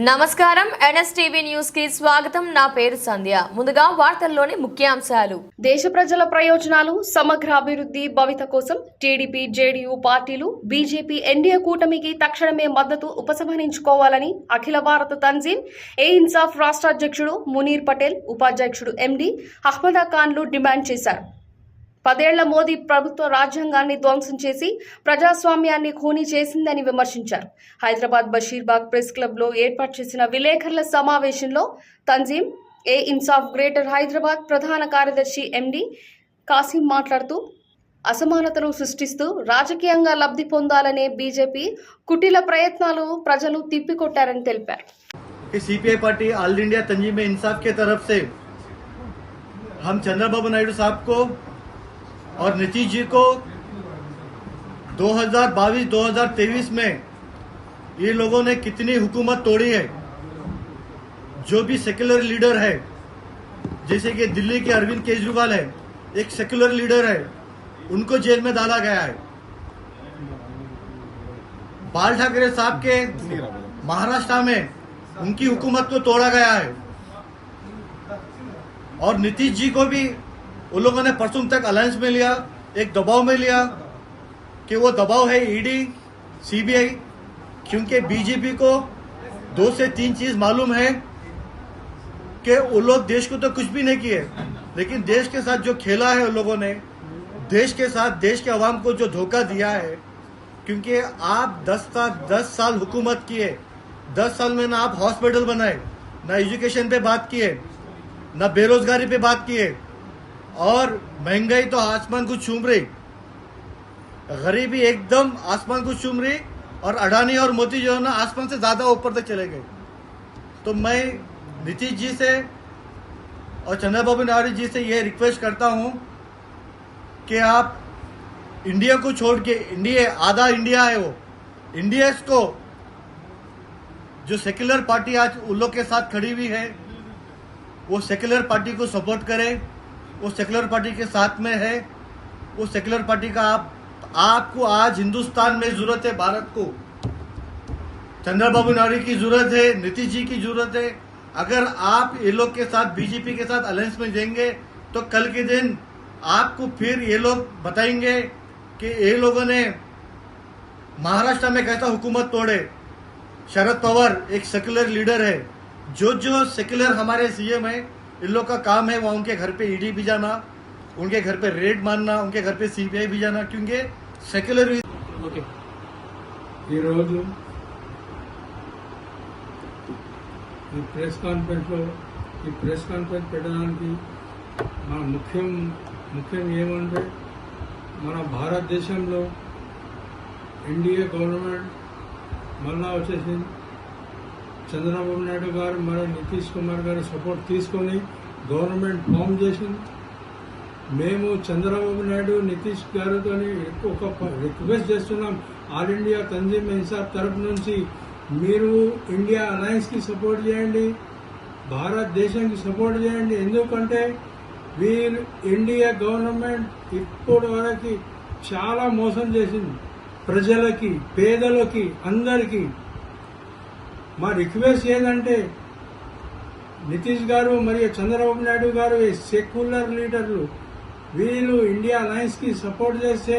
నమస్కారం NSTV news కి స్వాగతం. నా పేరు సంధ్య. ముందుగా వార్తల్లోని ముఖ్యాంశాలు. దేశ ప్రజల ప్రయోజనాలు, సమగ్ర అభివృద్ధి, భవిత కోసం టీడీపీ, జేడీయూ పార్టీలు, బీజేపీ, ఎన్డీఏ కూటమికి తక్షణమే మద్దతు ఉపసంహరించుకోవాలని అఖిల భారత తంజీం ఏ ఇన్సాఫ్ రాష్ట్ర అధ్యక్షుడు మునీర్ పటేల్, ఉపాధ్యక్షుడు ఎండీ అహ్మదా ఖాన్లు డిమాండ్ చేశారు. 10 ఏళ్ల మోదీ ప్రభుత్వ రాజ్యాంగాన్ని ధ్వంసం చేసి ప్రజాస్వామ్యాన్ని ఖూనీ చేసిందని విమర్శించారు. హైదరాబాద్ బషీర్బాగ్ ప్రెస్ క్లబ్లో ఏర్పాటు చేసిన విలేకరుల సమావేశంలో తంజీం ఏ ఇన్సాఫ్ గ్రేటర్ హైదరాబాద్ ప్రధాన కార్యదర్శి ఎండీ కాసిం మాట్లాడుతూ అసమానతలు సృష్టిస్తూ రాజకీయంగా లబ్ధి పొందాలనే బీజేపీ కుటిల ప్రయత్నాలు ప్రజలు తిప్పికొట్టారని తెలిపారు. सीपीआई पार्टी ऑल इंडिया तंजीम इंसाफ के तरफ से हम चंद्रबाबू नायडू साहब को और नीतीश जी को 2022-2023 में ये लोगों ने कितनी हुकूमत तोड़ी है. जो भी सेक्युलर लीडर है, जैसे कि दिल्ली के अरविंद केजरीवाल है, एक सेक्युलर लीडर है, उनको जेल में डाला गया है. बाल ठाकरे साहब के महाराष्ट्र में उनकी हुकूमत को तोड़ा गया है. और नीतीश जी को भी उन लोगों ने परसों तक अलायंस में लिया, एक दबाव में लिया कि वो दबाव है ईडी, सीबीआई, क्योंकि बीजेपी को 2 से 3 चीज मालूम है कि उन लोग देश को तो कुछ भी नहीं किए, लेकिन देश के साथ जो खेला है उन लोगों ने, देश के साथ देश के अवाम को जो धोखा दिया है. क्योंकि आप 10 साल हुकूमत किए, 10 साल में ना आप हॉस्पिटल बनाए, ना एजुकेशन पे बात किए, ना बेरोजगारी पे बात किए, और महंगाई तो आसमान को छूम रही, गरीबी एकदम आसमान को छूम रही, और अडानी और मोदी जो है ना आसमान से ज्यादा ऊपर तक चले गए. तो मैं नीतीश जी से और चंद्रबाबू नायडू जी से ये रिक्वेस्ट करता हूं कि आप इंडिया को छोड़ के, इंडिया आधा इंडिया है, वो इंडिया को जो सेक्युलर पार्टी आज उन लोग के साथ खड़ी हुई है, वो सेक्युलर पार्टी को सपोर्ट करे, वो सेक्युलर पार्टी के साथ में है. वो सेक्युलर पार्टी का आपको आज हिंदुस्तान में जरूरत है. भारत को चंद्रबाबू नायडू की जरूरत है, नीतीश जी की जरूरत है. अगर आप ये लोग के साथ, बीजेपी के साथ अलायंस में जाएंगे तो कल के दिन आपको फिर ये लोग बताएंगे कि ये लोगों ने महाराष्ट्र में कैसा हुकूमत तोड़े. शरद पवार एक सेक्युलर लीडर है. जो सेक्युलर हमारे सीएम है, इन लोग का काम है वहाँ उनके घर पे ईडी भी जाना, उनके घर पे रेड मारना, उनके घर पे सीबीआई भी जाना, क्योंकि सेक्युलर. ఓకే, ఈరోజు ఈ ప్రెస్ కాన్ఫరెన్స్ పెట్టడానికి మన ముఖ్యం ఏమంటే, మన భారతదేశంలో ఎన్డీఏ గవర్నమెంట్ మళ్ళా వచ్చేసింది. చంద్రబాబు నాయుడు గారు మరియు నితీష్ కుమార్ గారు సపోర్ట్ తీసుకొని గవర్నమెంట్ ఫామ్ చేసింది. మేము చంద్రబాబు నాయుడు, నితీష్ గారితో ఒక రిక్వెస్ట్ చేస్తున్నాం, ఆల్ ఇండియా తంజీమ్ ఇన్సాఫ్ తరఫు నుంచి మీరు ఇండియా అలయన్స్ కి సపోర్ట్ చేయండి, భారతదేశానికి సపోర్ట్ చేయండి. ఎందుకంటే వీరు ఇండియా గవర్నమెంట్ ఇప్పటి వరకు చాలా మోసం చేసింది ప్రజలకి, పేదలకి, అందరికీ. మా రిక్వెస్ట్ ఏంటంటే నితీష్ గారు మరియు చంద్రబాబు నాయుడు గారు సెక్యులర్ లీడర్లు, వీళ్ళు ఇండియా అలయన్స్ కి సపోర్ట్ చేస్తే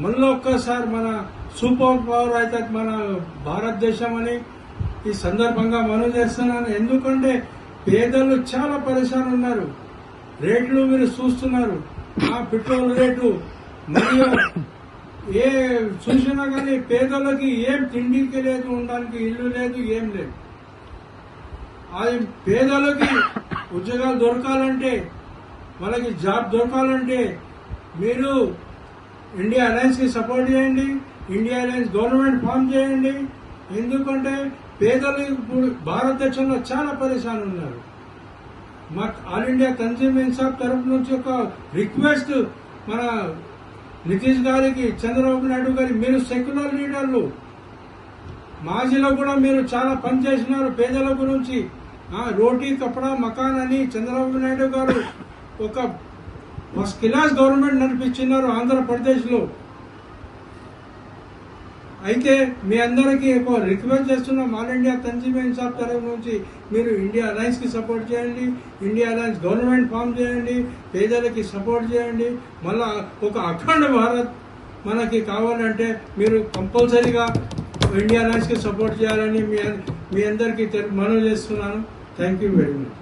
మళ్ళీ ఒక్కసారి మన సూపర్ పవర్ అవుతుంది మన భారతదేశం అని ఈ సందర్భంగా మనం చేస్తున్నాను. ఎందుకంటే పేదలు చాలా పరేషాన్ ఉన్నారు. రేట్లు మీరు చూస్తున్నారు, పెట్రోల్ రేటు మరియు ఏ చూసినా కానీ పేదలకి ఏం తిండికి లేదు, ఉండడానికి ఇల్లు లేదు, ఏం లేదు. అది పేదలకి ఉద్యోగాలు దొరకాలంటే, వాళ్ళకి జాబ్ దొరకాలంటే మీరు ఇండియా అలయన్స్ కి సపోర్ట్ చేయండి, ఇండియా అలయన్స్ గవర్నమెంట్ ఫామ్ చేయండి. ఎందుకంటే పేదలు ఇప్పుడు భారతదేశంలో చాలా పరేషాన్ ఉన్నారు. మా ఆల్ ఇండియా తంజీమ్ ఇన్సాఫ్ తరఫు నుంచి ఒక రిక్వెస్ట్ మన నితీష్ గారికి, చంద్రబాబు నాయుడు గారి, మీరు సెక్యులర్ లీడర్లు, మాజీలో కూడా మీరు చాలా పనిచేసినారు పేదల గురించి. రోటీ కపడా మకాన్ అని చంద్రబాబు నాయుడు గారు ఒక ఫస్ట్ క్లాస్ గవర్నమెంట్ నడిపించినారు ఆంధ్రప్రదేశ్ లో. అయితే మీ అందరికీ ఒక రిక్వెస్ట్ చేస్తున్నాం, ఆల్ ఇండియా తంజీమ్ ఇన్సాఫ్ తరఫు నుంచి మీరు ఇండియా అలయన్స్ కి సపోర్ట్ చేయండి, ఇండియా అలయన్స్ గవర్నమెంట్ ఫామ్ చేయండి, పేదలకి సపోర్ట్ చేయండి. మళ్ళా ఒక అఖండ భారత్ మనకి కావాలంటే మీరు కంపల్సరీగా ఇండియా అలయన్స్ కి సపోర్ట్ చేయాలని మీ అందరికీ మనవి చేస్తున్నాను. Thank you very much.